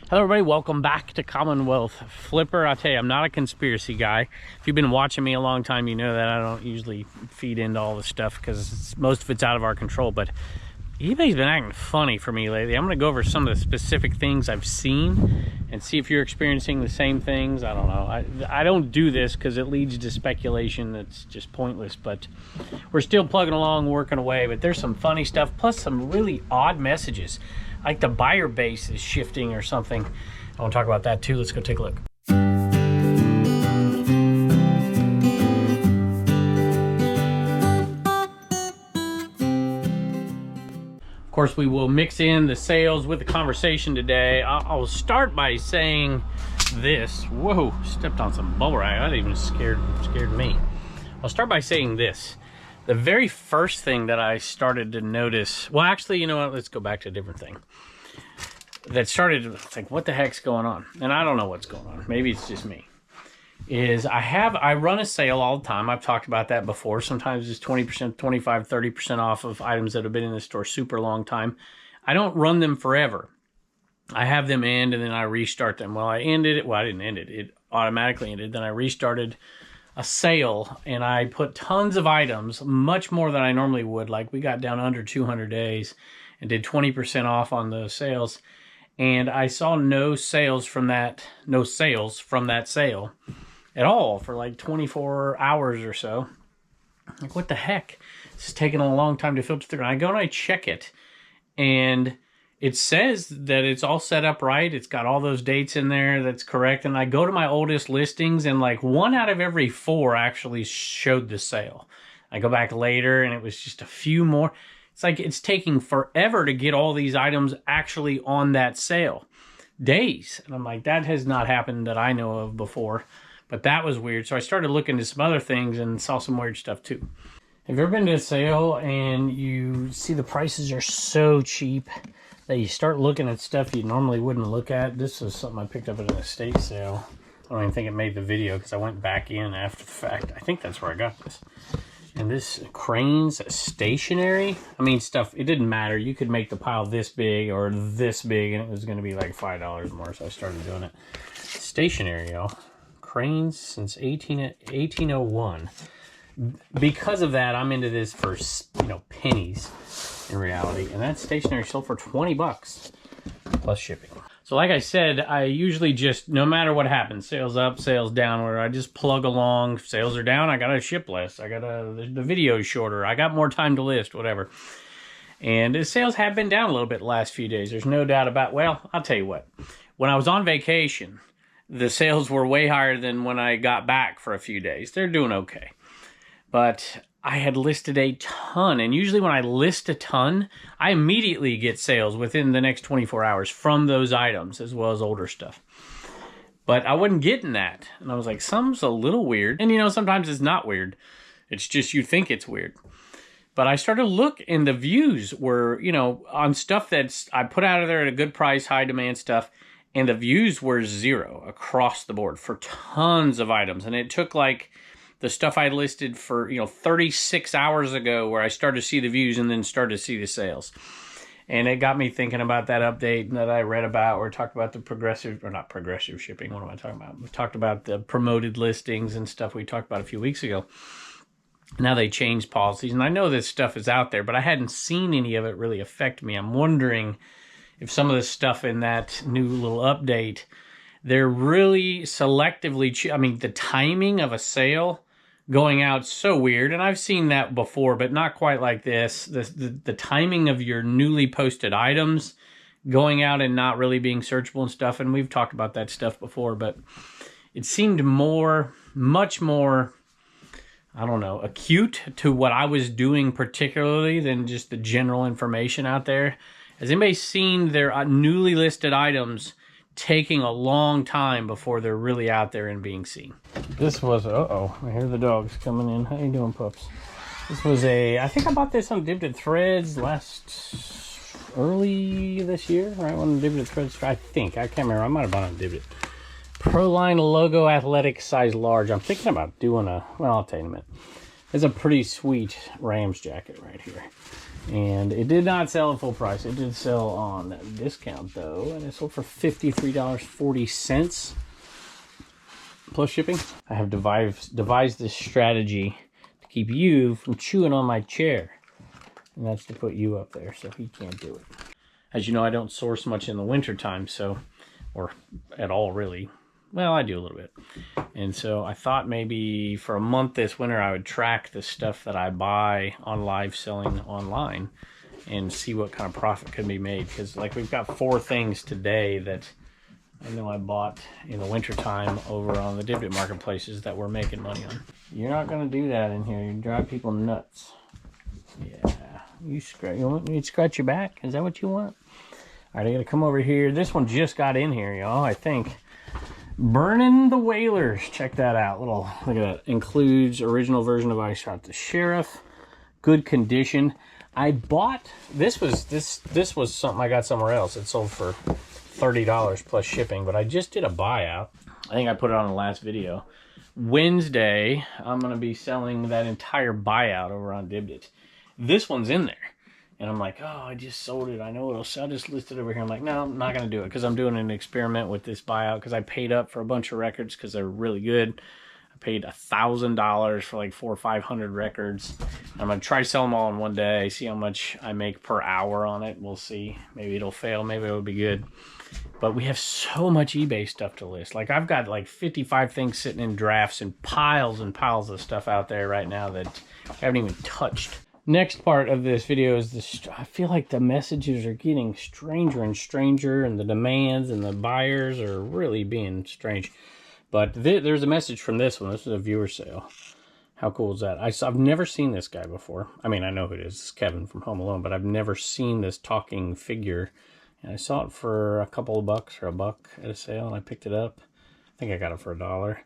Hello everybody, welcome back to Commonwealth Flipper. I'll tell you, I'm not a conspiracy guy. If you've been watching me a long time, you know that I don't usually feed into all this stuff because most of it's out of our control, but eBay's been acting funny for me lately. I'm going to go over some of the specific things I've seen and see if you're experiencing the same things. I don't know. I don't do this because it leads to speculation that's just pointless, but we're still plugging along, working away, but there's some funny stuff, plus some really odd messages. Like the buyer base is shifting or something. I want to talk about that too. Let's go take a look. Of course, we will mix in the sales with the conversation today. I'll start by saying this. Whoa, stepped on some bubble wrap. That even scared me. I'll start by saying this. The very first thing that I started to notice, well, actually, you know what? Let's go back to a different thing. That started, it's like, what the heck's going on? And I don't know what's going on. Maybe it's just me. I run a sale all the time. I've talked about that before. Sometimes it's 20%, 25, 30% off of items that have been in the store super long time. I don't run them forever. I have them end and then I restart them. Well, I ended it. Well, I didn't end it. It automatically ended. Then I restarted a sale and I put tons of items, much more than I normally would. Like we got down under 200 days and did 20% off on those sales. And I saw no sales from that sale at all for like 24 hours or so. Like, what the heck? This is taking a long time to filter through. And I go and I check it and it says that it's all set up right. It's got all those dates in there. That's correct. And I go to my oldest listings and like 1 out of every 4 actually showed the sale. I go back later and it was just a few more. It's like it's taking forever to get all these items actually on that sale. Days. And I'm like, that has not happened that I know of before. But that was weird. So I started looking into some other things and saw some weird stuff too. Have you ever been to a sale and you see the prices are so cheap that you start looking at stuff you normally wouldn't look at? This is something I picked up at an estate sale. I don't even think it made the video because I went back in after the fact. I think that's where I got this. And this cranes stationary. I mean, stuff, it didn't matter. You could make the pile this big or this big and it was going to be like $5 more. So I started doing it. Stationary, y'all. Cranes since 1801. Because of that, I'm into this for, pennies in reality. And that stationary sold for 20 bucks plus shipping. So like I said, I usually just, no matter what happens, sales up, sales down, where I just plug along. If sales are down, I got to ship less. I got the video is shorter. I got more time to list, whatever. And the sales have been down a little bit the last few days. There's no doubt about, well, I'll tell you what. When I was on vacation, the sales were way higher than when I got back for a few days. They're doing okay. But I had listed a ton, and usually when I list a ton, I immediately get sales within the next 24 hours from those items, as well as older stuff. But I wasn't getting that, and I was like, something's a little weird. And, sometimes it's not weird. It's just you think it's weird. But I started to look, and the views were, on stuff that's I put out of there at a good price, high demand stuff, and the views were 0 across the board for tons of items. And it took like the stuff I listed for, 36 hours ago where I started to see the views and then started to see the sales. And it got me thinking about that update that I read about where it talked about the not progressive shipping. What am I talking about? We talked about the promoted listings and stuff we talked about a few weeks ago. Now they changed policies. And I know this stuff is out there, but I hadn't seen any of it really affect me. I'm wondering if some of the stuff in that new little update, they're really selectively, the timing of a sale going out so weird, and I've seen that before, but not quite like this. The timing of your newly posted items going out and not really being searchable and stuff, and we've talked about that stuff before, but it seemed much more, I don't know, acute to what I was doing particularly than just the general information out there. Has anybody seen their newly listed items taking a long time before they're really out there and being seen? This was, I hear the dogs coming in. How you doing, pups? This was I think I bought this on Dividend Threads early this year, right when Dividend Threads, I can't remember. I might have bought it on Dividend. Proline logo athletic size large. I'm thinking about doing I'll tell you in a minute. It's a pretty sweet Rams jacket right here. And it did not sell at full price. It did sell on discount though, and it sold for $53.40 plus shipping. I have devised this strategy to keep you from chewing on my chair, and that's to put you up there so he can't do it. As you know, I don't source much in the winter time, so, or at all really. Well, I do a little bit. And so I thought maybe for a month this winter I would track the stuff that I buy on live selling online and see what kind of profit could be made. Because like we've got 4 things today that I know I bought in the winter time over on the Wholesale Marketplaces that we're making money on. You're not going to do that in here. You drive people nuts. Yeah. You want me to scratch your back? Is that what you want? All right, I got to come over here. This one just got in here, y'all, I think. Burning the Whalers. Check that out. Look at that. Includes original version of I Shot the Sheriff. Good condition. I bought this was something I got somewhere else. It sold for $30 plus shipping, but I just did a buyout. I think I put it on the last video. Wednesday, I'm gonna be selling that entire buyout over on Dibdit. This one's in there. And I'm like, oh, I just sold it. I know it'll sell. I just listed it over here. I'm like, no, I'm not going to do it because I'm doing an experiment with this buyout because I paid up for a bunch of records because they're really good. I paid $1,000 for like 400 or 500 records. I'm going to try to sell them all in one day, see how much I make per hour on it. We'll see. Maybe it'll fail. Maybe it'll be good. But we have so much eBay stuff to list. Like I've got like 55 things sitting in drafts and piles of stuff out there right now that I haven't even touched. Next part of this video is this. I feel like the messages are getting stranger and stranger, and the demands and the buyers are really being strange. But there's a message from this one. This is a viewer sale. How cool is that? I've never seen this guy before. I mean, I know who it is. It's Kevin from Home Alone, but I've never seen this talking figure. And I saw it for a couple of bucks or $1 at a sale, and I picked it up. I think I got it for $1.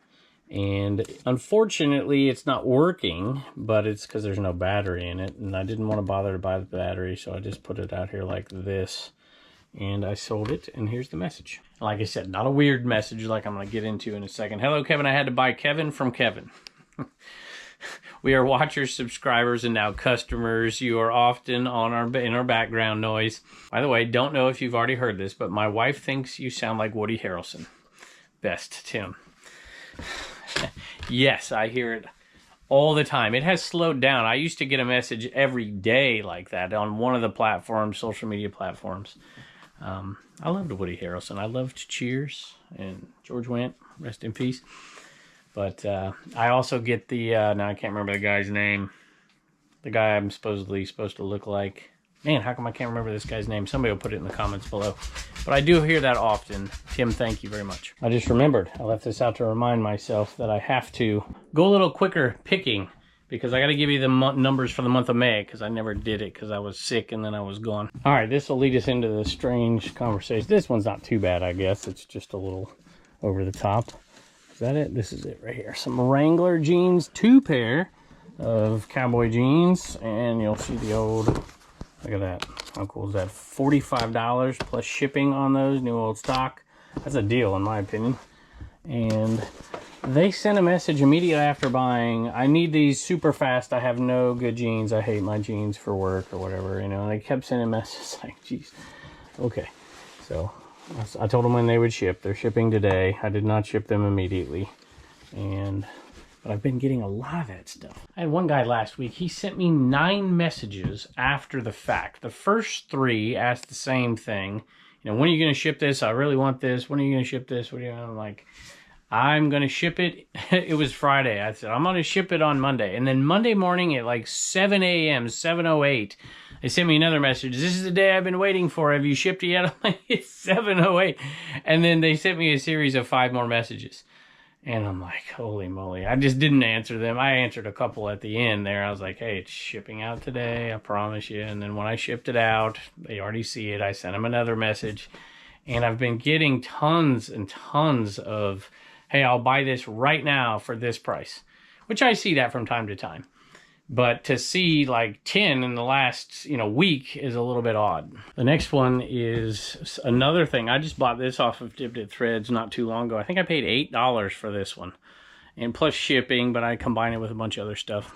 And unfortunately it's not working, but it's because there's no battery in it, and I didn't want to bother to buy the battery, so I just put it out here like this, and I sold it. And here's the message. Like I said, not a weird message like I'm going to get into in a second. Hello, Kevin. I had to buy Kevin from Kevin. We are watchers, subscribers, and now customers. You are often on in our background noise. By the way, don't know if you've already heard this, but my wife thinks you sound like Woody Harrelson. Best, Tim. Yes, I hear it all the time. It has slowed down. I used to get a message every day like that on one of the platforms, social media platforms. I loved Woody Harrelson. I loved Cheers and George Wendt, rest in peace. But I also get the, now I can't remember the guy's name. The guy I'm supposedly supposed to look like. Man, how come I can't remember this guy's name? Somebody will put it in the comments below. But I do hear that often. Tim, thank you very much. I just remembered. I left this out to remind myself that I have to go a little quicker picking because I got to give you the numbers for the month of May because I never did it because I was sick and then I was gone. All right, this will lead us into the strange conversation. This one's not too bad, I guess. It's just a little over the top. Is that it? This is it right here. Some Wrangler jeans, 2 pair of cowboy jeans, and you'll see the old... Look at that. How cool is that? $45 plus shipping on those, new old stock. That's a deal in my opinion. And they sent a message immediately after buying, I need these super fast. I have no good jeans. I hate my jeans for work or whatever, you know. And they kept sending messages like, geez. Okay. So I told them when they would ship. They're shipping today. I did not ship them immediately. But I've been getting a lot of that stuff. I had one guy last week, he sent me 9 messages after the fact. The first 3 asked the same thing. You know, when are you going to ship this? I really want this. When are you going to ship this? What are you doing? I'm like, I'm going to ship it. It was Friday. I said, I'm going to ship it on Monday. And then Monday morning at like 7 a.m., 7:08, they sent me another message. This is the day I've been waiting for. Have you shipped it yet? I'm like, it's 7:08. And then they sent me a series of 5 more messages. And I'm like, holy moly. I just didn't answer them. I answered a couple at the end there. I was like, hey, it's shipping out today. I promise you. And then when I shipped it out, they already see it. I sent them another message. And I've been getting tons and tons of, hey, I'll buy this right now for this price. Which I see that from time to time. But to see like 10 in the last, week is a little bit odd. The next one is another thing. I just bought this off of Dibdit Threads not too long ago. I think I paid $8 for this one. And plus shipping, but I combine it with a bunch of other stuff.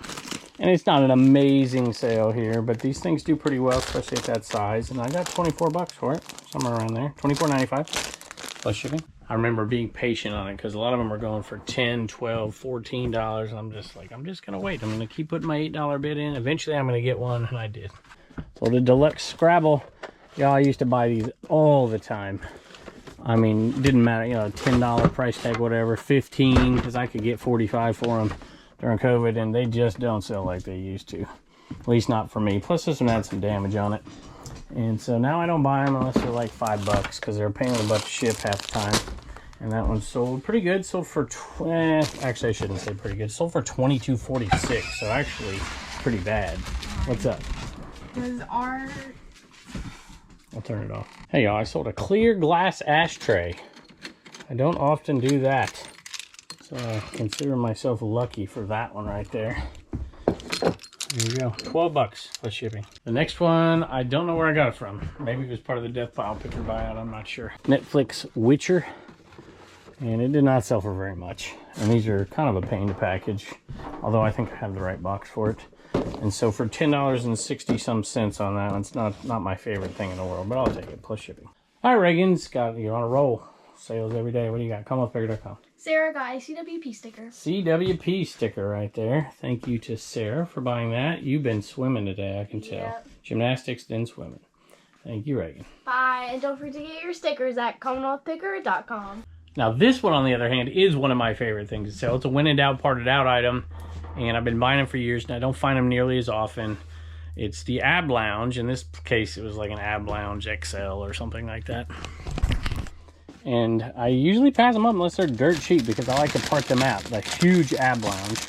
And it's not an amazing sale here, but these things do pretty well, especially at that size. And I got 24 bucks for it, somewhere around there. $24.95 plus shipping. I remember being patient on it because a lot of them are going for $10, $12, $14. I'm just like, I'm just gonna wait. I'm gonna keep putting my $8 bid in. Eventually I'm gonna get one, and I did. So the deluxe Scrabble, y'all, I used to buy these all the time. I mean, didn't matter, you know, $10 price tag, whatever, 15, because I could get 45 for them during COVID, and they just don't sell like they used to. At least not for me. Plus this one had some damage on it. And so now I don't buy them unless they're like $5 because they're a pain in the butt to ship half the time. And that one sold pretty good. Sold for, actually I shouldn't say pretty good. Sold for $22.46, so actually pretty bad. What's up? Does our... I'll turn it off. Hey y'all, I sold a clear glass ashtray. I don't often do that. So I consider myself lucky for that one right there. There you go, 12 bucks plus shipping. The next one, I don't know where I got it from. Maybe it was part of the death pile picker buyout, I'm not sure. Netflix Witcher, and it did not sell for very much. And these are kind of a pain to package, although I think I have the right box for it. And so for $10.60 some cents on that one, it's not my favorite thing in the world, but I'll take it plus shipping. All right, Reagan's got you on a roll. Sales every day. What do you got? CommonwealthPicker.com. Sarah got a CWP sticker. CWP sticker right there. Thank you to Sarah for buying that. You've been swimming today, I can tell. Yep. Gymnastics, then swimming. Thank you, Reagan. Bye, and don't forget to get your stickers at CommonwealthPicker.com. Now this one, on the other hand, is one of my favorite things to sell. It's a when in doubt, parted out item, and I've been buying them for years, and I don't find them nearly as often. It's the Ab Lounge. In this case, it was like an Ab Lounge XL or something like that. And I usually pass them up unless they're dirt cheap because I like to part them out. The huge Ab Lounge,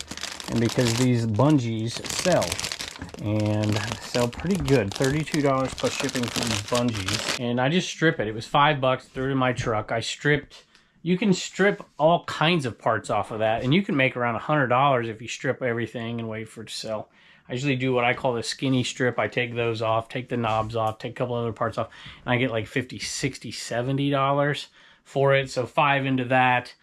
and because these bungees sell. And sell pretty good. $32 plus shipping for these bungees. And I just strip it. It was $5, threw it in my truck. I stripped. You can strip all kinds of parts off of that, and you can make around $100 if you strip everything and wait for it to sell. I usually do what I call the skinny strip. I take those off, take the knobs off, take a couple other parts off, and I get like $50, $60, $70 for it. So 5 into that.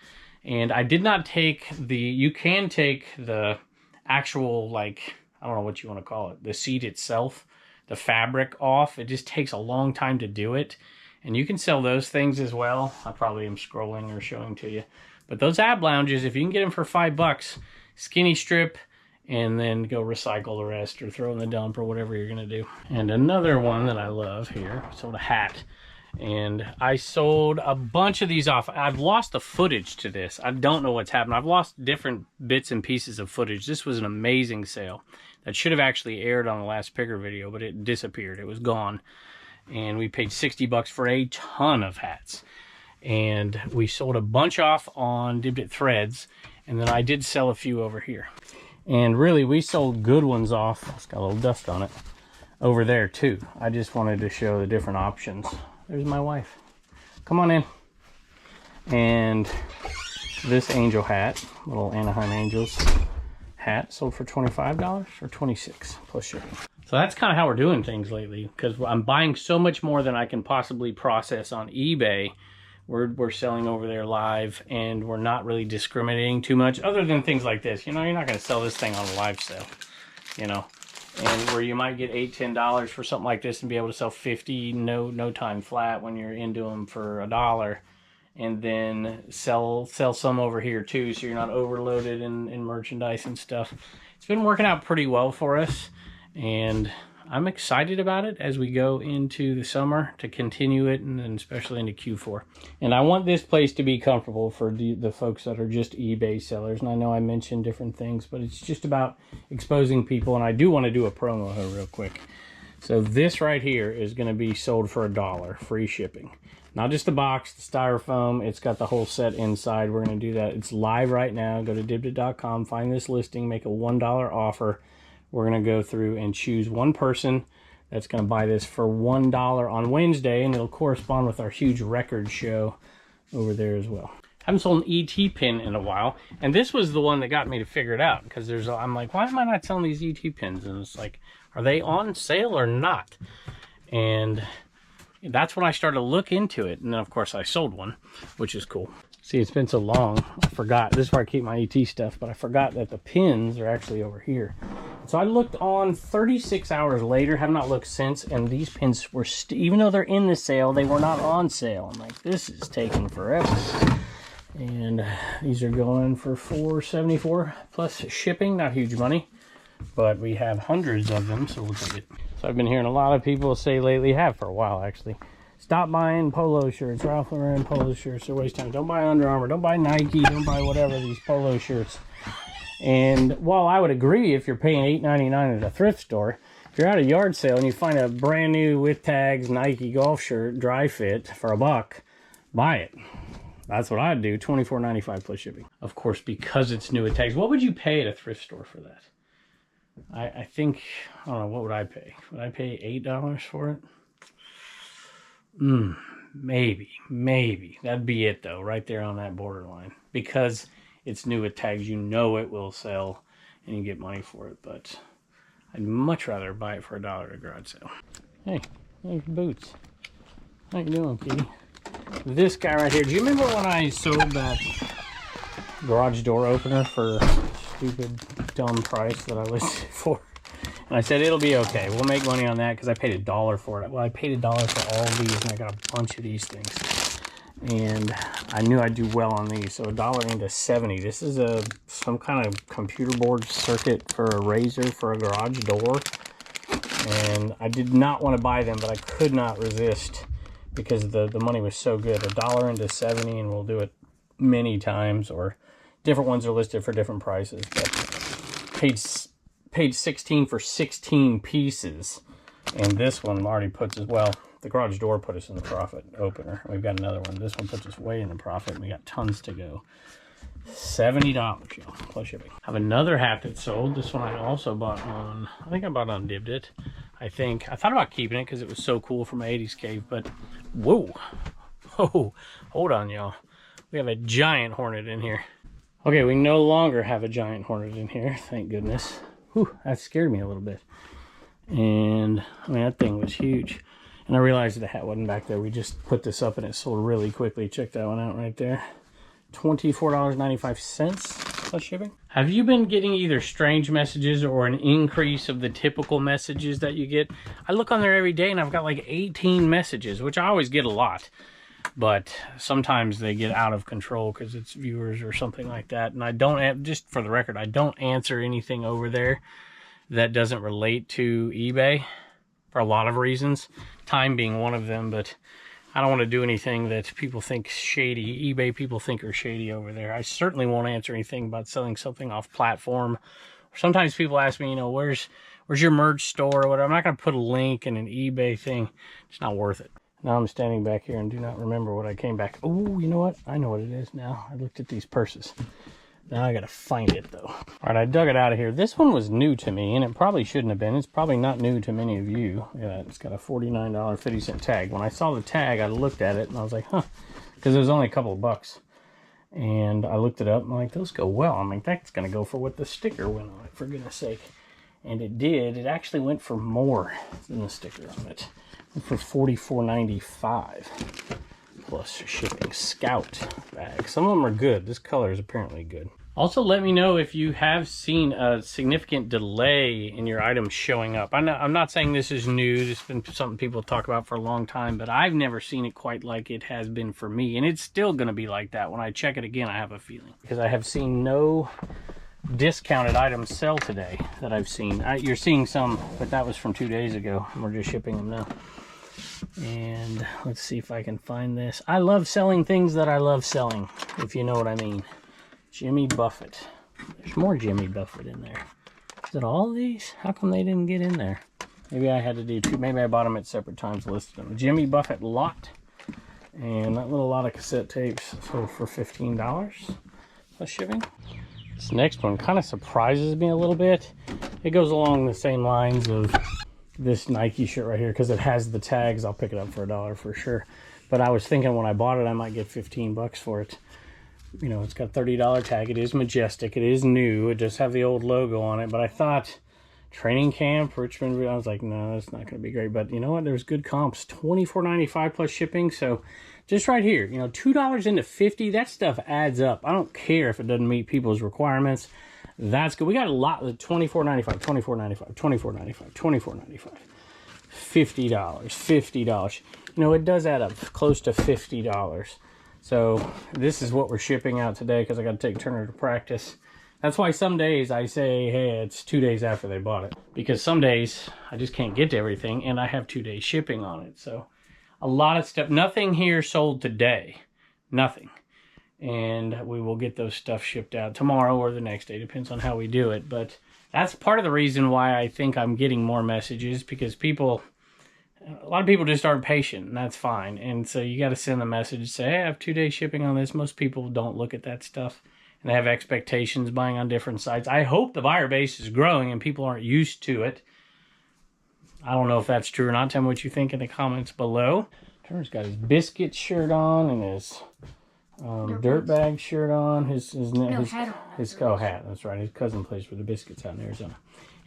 And I did not take the, you can take the actual, like, I don't know what you want to call it, the seat itself, the fabric off. It just takes a long time to do it. And you can sell those things as well. I probably am scrolling or showing to you. But those Ab Lounges, if you can get them for $5, skinny strip, and then go recycle the rest or throw in the dump or whatever you're going to do. And another one that I love here, sold a hat. And I sold a bunch of these off. I've lost the footage to this. I don't know what's happened. I've lost different bits and pieces of footage. This was an amazing sale that should have actually aired on the last picker video, but it disappeared. It was gone. And we paid 60 bucks for a ton of hats. And we sold a bunch off on Dibdit Threads, and then I did sell a few over here. And really, we sold good ones off. It's got a little dust on it over there too. I just wanted to show the different options. There's my wife. Come on in. And this angel hat, little Anaheim Angels hat, sold for $25 or $26 plus shipping. So that's kind of how we're doing things lately, because I'm buying so much more than I can possibly process on eBay. We're selling over there live, and we're not really discriminating too much, other than things like this. You know, you're not going to sell this thing on a live sale, you know. And where you might get $8, $10 for something like this and be able to sell 50 no time flat when you're into them for $1, and then sell some over here too, so you're not overloaded in merchandise and stuff. It's been working out pretty well for us, and I'm excited about it as we go into the summer to continue it, and then especially into Q4. And I want this place to be comfortable for the folks that are just eBay sellers. And I know I mentioned different things, but it's just about exposing people. And I do want to do a promo here real quick. So this right here is going to be sold for $1, free shipping. Not just the box, the styrofoam. It's got the whole set inside. We're going to do that. It's live right now. Go to dibdit.com, find this listing, make a $1 offer. We're going to go through and choose one person that's going to buy this for $1 on Wednesday, and it'll correspond with our huge record show over there as well. I haven't sold an ET pin in a while, and this was the one that got me to figure it out, because I'm like, why am I not selling these ET pins? And it's like, are they on sale or not? And that's when I started to look into it, and then of course I sold one, which is cool. See, it's been so long, I forgot. This is where I keep my ET stuff, but I forgot that the pins are actually over here. So I looked on 36 hours later, have not looked since, and these pins were, even though they're in the sale, they were not on sale. I'm like, this is taking forever. And these are going for $4.74 plus shipping, not huge money, but we have hundreds of them, so we'll take it. So I've been hearing a lot of people say lately, have for a while actually, stop buying polo shirts, Ralph Lauren polo shirts, they're waste time. Don't buy Under Armour, don't buy Nike, don't buy whatever, these polo shirts. And while I would agree if you're paying $8.99 at a thrift store, if you're at a yard sale and you find a brand new with tags Nike golf shirt, dry fit for $1, buy it. That's what I'd do, $24.95 plus shipping. Of course, because it's new with tags. What would you pay at a thrift store for that? I think, I don't know, what would I pay? Would I pay $8 for it? Maybe. That'd be it though, right there on that borderline. Because it's new with tags, you know it will sell and you get money for it, but I'd much rather buy it for $1 at a garage sale. Hey, there's Boots. How you doing, kitty? This guy right here, do you remember when I sold that garage door opener for stupid, dumb price that I listed it for? And I said, it'll be okay. We'll make money on that because I paid $1 for it. Well, I paid $1 for all of these, and I got a bunch of these things. And I knew I'd do well on these, so $1 into 70. This is some kind of computer board circuit for a razor for a garage door. And I did not want to buy them, but I could not resist because the money was so good. $1 into 70, and we'll do it many times, or different ones are listed for different prices. But paid 16 for 16 pieces, and this one already puts as well. The garage door put us in the profit opener. We've got another one. This one puts us way in the profit, and we got tons to go. $70, y'all, plus shipping. I have another hat that sold. This one I also bought on, I think I bought on Dibbed It. I thought about keeping it because it was so cool for my 80s cave, but whoa, hold on, y'all. We have a giant hornet in here. Okay, we no longer have a giant hornet in here, thank goodness. Whew, that scared me a little bit. And I mean, that thing was huge. And I realized the hat wasn't back there. We just put this up and it sold really quickly. Check that one out right there. $24.95 plus shipping. Have you been getting either strange messages or an increase of the typical messages that you get? I look on there every day and I've got like 18 messages, which I always get a lot. But sometimes they get out of control because it's viewers or something like that. And I don't, just for the record, I don't answer anything over there that doesn't relate to eBay for a lot of reasons. Time being one of them, but I don't want to do anything that people think shady. eBay people think are shady over there. I certainly won't answer anything about selling something off platform. Sometimes people ask me, you know, where's your merch store or whatever. I'm not going to put a link in an eBay thing. It's not worth it. Now I'm standing back here and do not remember what I came back. Oh, you know what? I know what it is now. I looked at these purses. Now I got to find it, though. All right, I dug it out of here. This one was new to me, and it probably shouldn't have been. It's probably not new to many of you. Look at that. It's got a $49.50 tag. When I saw the tag, I looked at it, and I was like, huh, because it was only a couple of bucks. And I looked it up, and I'm like, those go well. I mean, that's going to go for what the sticker went on it, for goodness sake. And it did. It actually went for more than the sticker on it. It went for $44.95 plus shipping. Scout bag. Some of them are good. This color is apparently good. Also, let me know if you have seen a significant delay in your items showing up. I'm not saying this is new. This has been something people talk about for a long time, but I've never seen it quite like it has been for me. And it's still going to be like that. When I check it again, I have a feeling. Because I have seen no discounted items sell today that I've seen. You're seeing some, but that was from 2 days ago. We're just shipping them now. And let's see if I can find this. I love selling things that I love selling, if you know what I mean. Jimmy Buffett. There's more Jimmy Buffett in there. Is it all of these? How come they didn't get in there? Maybe I had to do two. Maybe I bought them at separate times, listed them. Jimmy Buffett lot. And that little lot of cassette tapes sold for $15 plus shipping. This next one kind of surprises me a little bit. It goes along the same lines of this Nike shirt right here because it has the tags. I'll pick it up for $1 for sure. But I was thinking when I bought it, I might get 15 bucks for it. You know, it's got a $30 tag. It is majestic. It is new. It does have the old logo on it. But I thought training camp, Richmond, I was like, no, that's not going to be great. But you know what? There's good comps. $24.95 plus shipping. So just right here, you know, $2 into 50, that stuff adds up. I don't care if it doesn't meet people's requirements. That's good. We got a lot. $24.95, $24.95, $24.95, $24.95, $50, $50. You know, it does add up close to $50. So this is what we're shipping out today because I got to take Turner to practice. That's why some days I say, hey, it's 2 days after they bought it. Because some days I just can't get to everything and I have 2 days shipping on it. So a lot of stuff. Nothing here sold today. Nothing. And we will get those stuff shipped out tomorrow or the next day. Depends on how we do it. But that's part of the reason why I think I'm getting more messages. Because a lot of people just aren't patient. And that's fine. And so you got to send a message. Say, hey, I have 2 days shipping on this. Most people don't look at that stuff. And they have expectations buying on different sites. I hope the buyer base is growing and people aren't used to it. I don't know if that's true or not. Tell me what you think in the comments below. Turner's got his biscuit shirt on and his dirtbag shirt on. His hat. That's right. His cousin plays for the Biscuits out in Arizona.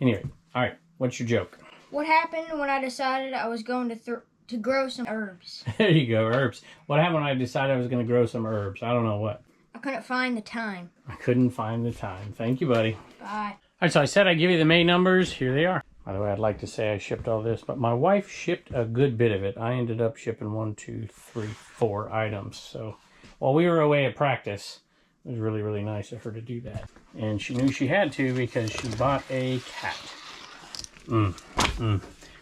Anyway, all right. What's your joke? What happened when I decided I was going to grow some herbs? There you go, herbs. What happened when I decided I was going to grow some herbs? I don't know what. I couldn't find the time. I couldn't find the time. Thank you, buddy. Bye. All right, so I said I'd give you the May numbers. Here they are. By the way, I'd like to say I shipped all this, but my wife shipped a good bit of it. I ended up shipping 1, 2, 3, 4 items. So while we were away at practice, it was really, really nice of her to do that. And she knew she had to because she bought a cat.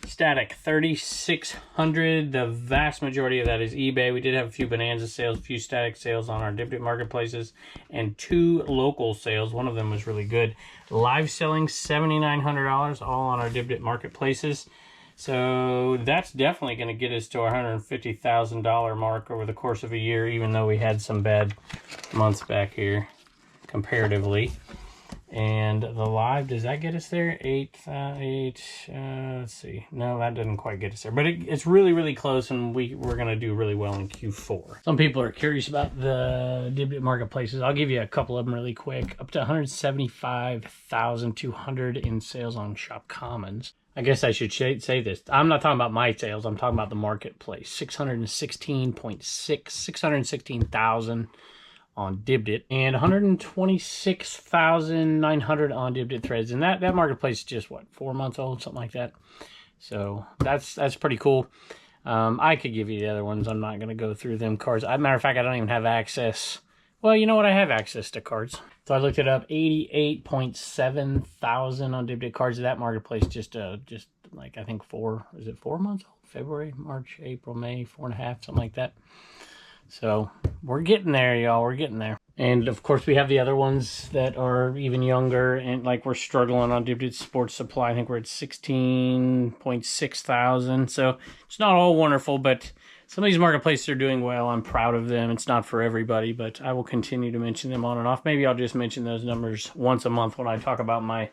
Static, 3,600. The vast majority of that is eBay. We did have a few Bonanza sales, a few static sales on our Dipdip marketplaces, and 2 local sales. One of them was really good. Live selling, $7,900, all on our Dipdip marketplaces. So that's definitely going to get us to our $150,000 mark over the course of a year, even though we had some bad months back here, comparatively. And the live, does that get us there? Let's see. No, that doesn't quite get us there. But it's really, really close, and we're going to do really well in Q4. Some people are curious about the Dipdip marketplaces. I'll give you a couple of them really quick. Up to $175,200 in sales on Shop Commons. I guess I should say this. I'm not talking about my sales. I'm talking about the marketplace. 616,000 on Dipdip and 126,900 on Dipdip threads. And that marketplace is just what, 4 months old, something like that. So that's pretty cool. I could give you the other ones. I'm not going to go through them cards. As a matter of fact, I don't even have access. Well, you know what? I have access to cards. So I looked it up. 88.7 thousand on Dipdip cards. That marketplace just like I think 4 months old? February, March, April, May, 4.5, something like that. So we're getting there, y'all. We're getting there. And of course, we have the other ones that are even younger, and like we're struggling on Dipdip Sports Supply. I think we're at 16.6 thousand. So it's not all wonderful, but some of these marketplaces are doing well. I'm proud of them. It's not for everybody, but I will continue to mention them on and off. Maybe I'll just mention those numbers once a month when I talk about my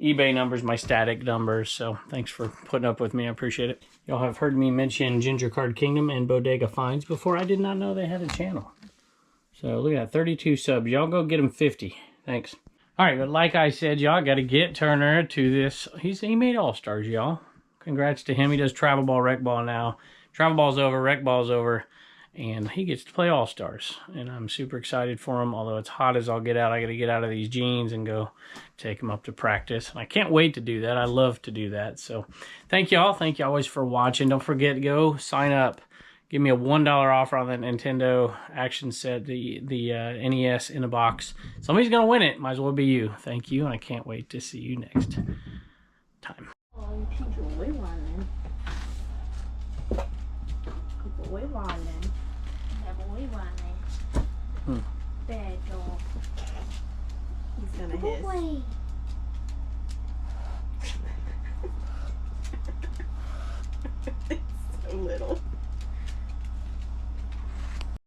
eBay numbers, my static numbers. So thanks for putting up with me. I appreciate it. Y'all have heard me mention Ginger Card Kingdom and Bodega Finds before. I did not know they had a channel. So look at that, 32 subs. Y'all go get them 50. Thanks. All right, but like I said, y'all got to get Turner to this. He made All-Stars, y'all. Congrats to him. He does Travel Ball, Rec Ball now. Travel Ball's over, Rec Ball's over, and he gets to play All-Stars. And I'm super excited for him, although it's hot as I'll get out. I got to get out of these jeans and go take him up to practice. And I can't wait to do that. I love to do that. So thank y'all. Thank you always for watching. Don't forget to go sign up. Give me a $1 offer on that Nintendo action set, the NES in a box. Somebody's going to win it. Might as well be you. Thank you, and I can't wait to see you next time. He's gonna hiss.